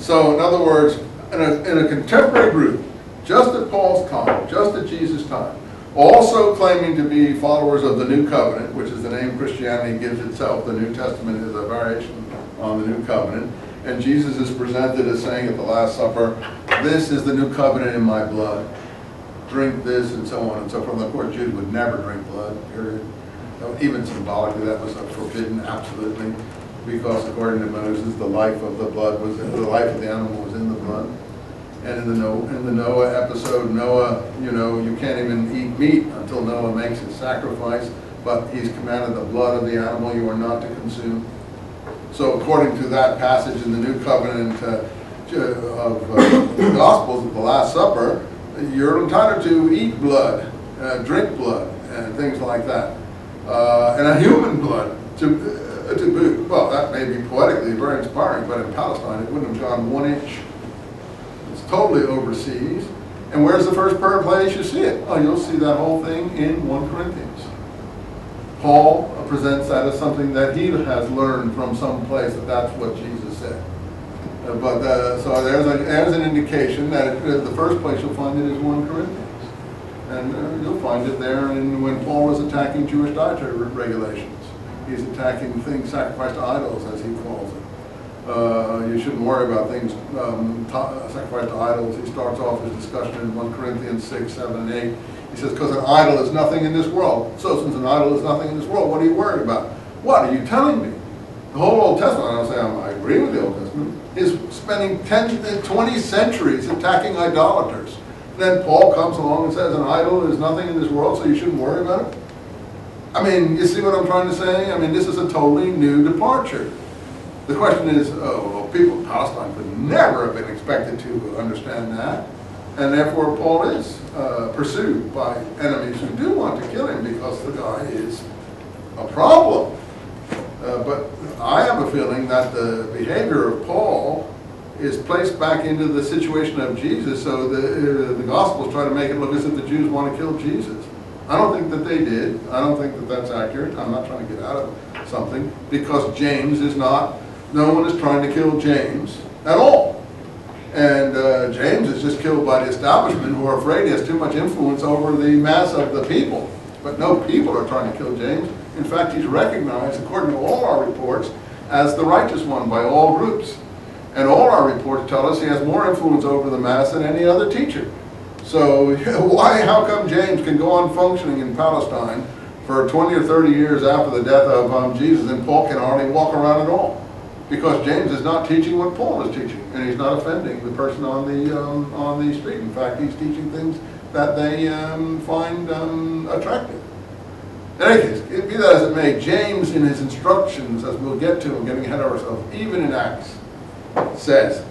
So in other words, in a contemporary group, just at Paul's time, just at Jesus' time, also claiming to be followers of the New Covenant, which is the name Christianity gives itself. The New Testament is a variation on the New Covenant. And Jesus is presented as saying at the Last Supper, this is the New Covenant in my blood. Drink this, and so on and so forth. Of course, Jews would never drink blood, period. Even symbolically, that was forbidden, absolutely. Because according to Moses, the life of the blood was, the life of the animal was in the blood. And in the Noah episode, Noah, you can't even eat meat until Noah makes his sacrifice, but he's commanded the blood of the animal you are not to consume. So according to that passage in the New Covenant of the Gospels at the Last Supper, you're entitled to eat blood, drink blood, and things like that. And a human blood to boot. Well, that may be poetically very inspiring, but in Palestine it wouldn't have gone 1 inch. It's totally overseas. And where's the first place you see it? Oh, you'll see that whole thing in 1 Corinthians. Paul presents that as something that he has learned from some place, that's what Jesus said. So there's an indication that the first place you'll find it is 1 Corinthians. And you'll find it there when Paul was attacking Jewish dietary regulations. He's attacking things sacrificed to idols, as he calls it. You shouldn't worry about things sacrificed to idols. He starts off his discussion in 1 Corinthians 6, 7, and 8. He says, because an idol is nothing in this world. So since an idol is nothing in this world, what are you worried about? What are you telling me? The whole Old Testament, I don't say I agree with the Old Testament, is spending 10, 20 centuries attacking idolaters. Then Paul comes along and says an idol is nothing in this world, so you shouldn't worry about it. I mean, you see what I'm trying to say? I mean, this is a totally new departure. The question is, people in Palestine could never have been expected to understand that. And therefore, Paul is pursued by enemies who do want to kill him because the guy is a problem. But I have a feeling that the behavior of Paul is placed back into the situation of Jesus, so the Gospels try to make it look as if the Jews want to kill Jesus. I don't think that they did. I don't think that that's accurate. I'm not trying to get out of something, because James is not, no one is trying to kill James at all. And James is just killed by the establishment who are afraid he has too much influence over the mass of the people. But no people are trying to kill James. In fact, he's recognized, according to all our reports, as the righteous one by all groups. And all our reports tell us he has more influence over the mass than any other teacher. So how come James can go on functioning in Palestine for 20 or 30 years after the death of Jesus, and Paul can hardly walk around at all? Because James is not teaching what Paul is teaching, and he's not offending the person on the street. In fact, he's teaching things that they find attractive. In any case, be that as it may, James in his instructions, as we'll get to, I'm getting ahead of ourselves, even in Acts, says,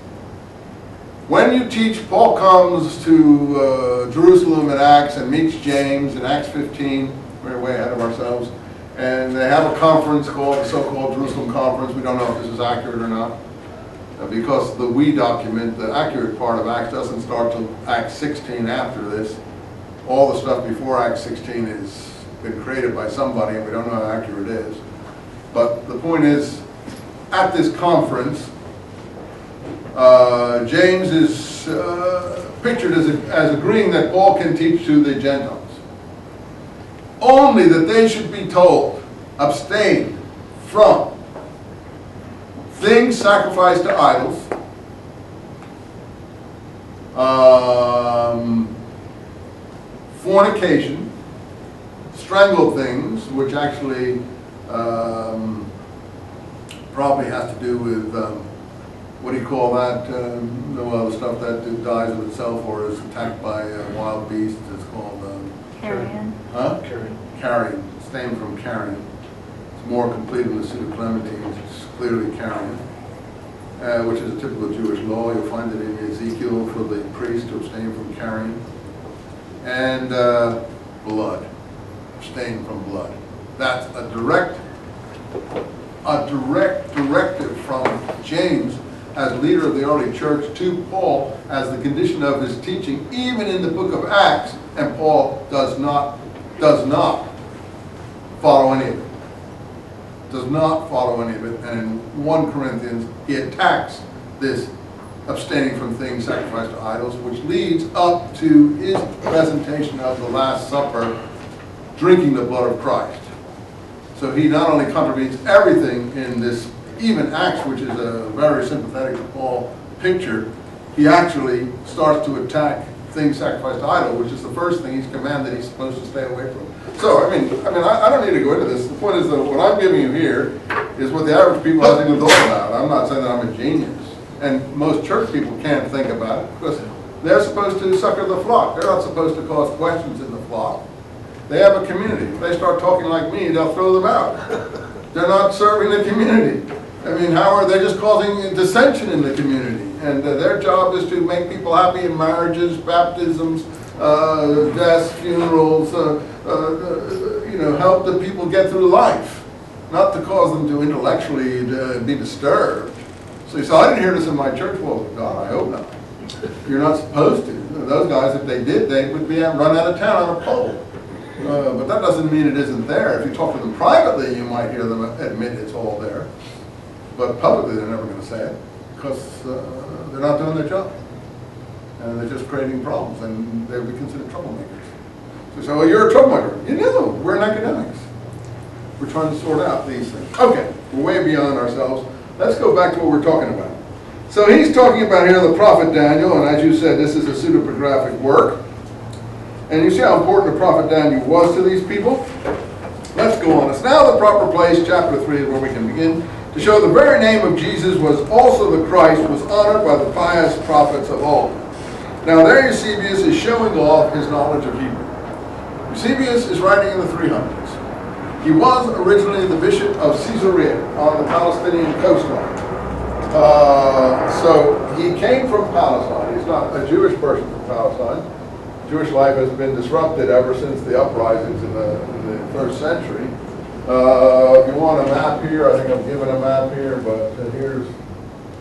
when you teach, Paul comes to Jerusalem in Acts and meets James in Acts 15, we're way ahead of ourselves, and they have a conference called the so-called Jerusalem Conference. We don't know if this is accurate or not, because the we document, the accurate part of Acts, doesn't start till Acts 16 after this. All the stuff before Acts 16 has been created by somebody, and we don't know how accurate it is. But the point is, at this conference, James is pictured as agreeing that Paul can teach to the Gentiles. Only that they should be told, abstain from things sacrificed to idols, fornication, strangled things, which actually probably has to do with what do you call that? The stuff that dies of itself or is attacked by wild beasts. It's called carrion. Huh? Carrion. It's named from carrion. It's more complete in the pseudo-clementines. It's clearly carrion, which is a typical Jewish law. You'll find it in Ezekiel for the priest to abstain from carrion. And blood. Abstain from blood. That's a direct directive from James as leader of the early church to Paul as the condition of his teaching, even in the book of Acts, and Paul does not follow any of it. Does not follow any of it, and in 1 Corinthians he attacks this abstaining from things sacrificed to idols, which leads up to his presentation of the Last Supper, drinking the blood of Christ. So he not only contravenes everything in this, even Acts, which is a very sympathetic to Paul picture, he actually starts to attack things sacrificed to idol, which is the first thing he's commanded he's supposed to stay away from. So, I don't need to go into this. The point is that what I'm giving you here is what the average people hasn't even thought about. I'm not saying that I'm a genius. And most church people can't think about it because they're supposed to succor the flock. They're not supposed to cause questions in the flock. They have a community. If they start talking like me, they'll throw them out. They're not serving the community. I mean, how are they just causing dissension in the community? And their job is to make people happy in marriages, baptisms, deaths, funerals, help the people get through life, not to cause them to intellectually be disturbed. So you say, I didn't hear this in my church. Well, God, I hope not. You're not supposed to. Those guys, if they did, they would be run out of town on a pole. But that doesn't mean it isn't there. If you talk to them privately, you might hear them admit it's all there. But publicly, they're never going to say it because they're not doing their job. And they're just creating problems, and they would be considered troublemakers. So you say, well, you're a troublemaker. You know, we're in academics. We're trying to sort out these things. Okay, we're way beyond ourselves. Let's go back to what we're talking about. So he's talking about here the prophet Daniel, and as you said, this is a pseudepigraphic work. And you see how important the prophet Daniel was to these people? Let's go on. It's now the proper place, chapter 3 is where we can begin, to show the very name of Jesus was also the Christ, was honored by the pious prophets of old. Now there Eusebius is showing off his knowledge of Hebrew. Eusebius is writing in the 300s. He was originally the bishop of Caesarea on the Palestinian coastline. So he came from Palestine. He's not a Jewish person from Palestine. Jewish life has been disrupted ever since the uprisings in the first century. If you want a map here, I think I'm given a map here, but here's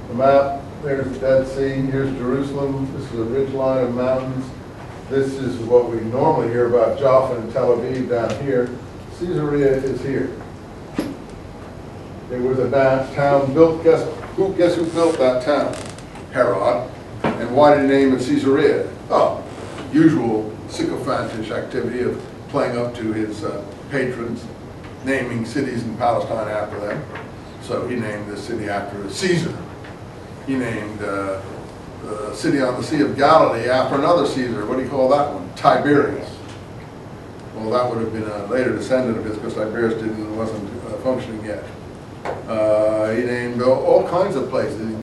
the map. There's the Dead Sea. Here's Jerusalem. This is a ridge line of mountains. This is what we normally hear about Jaffa and Tel Aviv down here. Caesarea is here. It was a town built, guess who built that town? Herod. And why did he name it Caesarea? Oh, usual sycophantish activity of playing up to his patrons, naming cities in Palestine after them. So he named this city after Caesar. He named the city on the Sea of Galilee after another Caesar. What do you call that one? Tiberius. Well, that would have been a later descendant of his because Tiberius wasn't functioning yet. He named all kinds of places.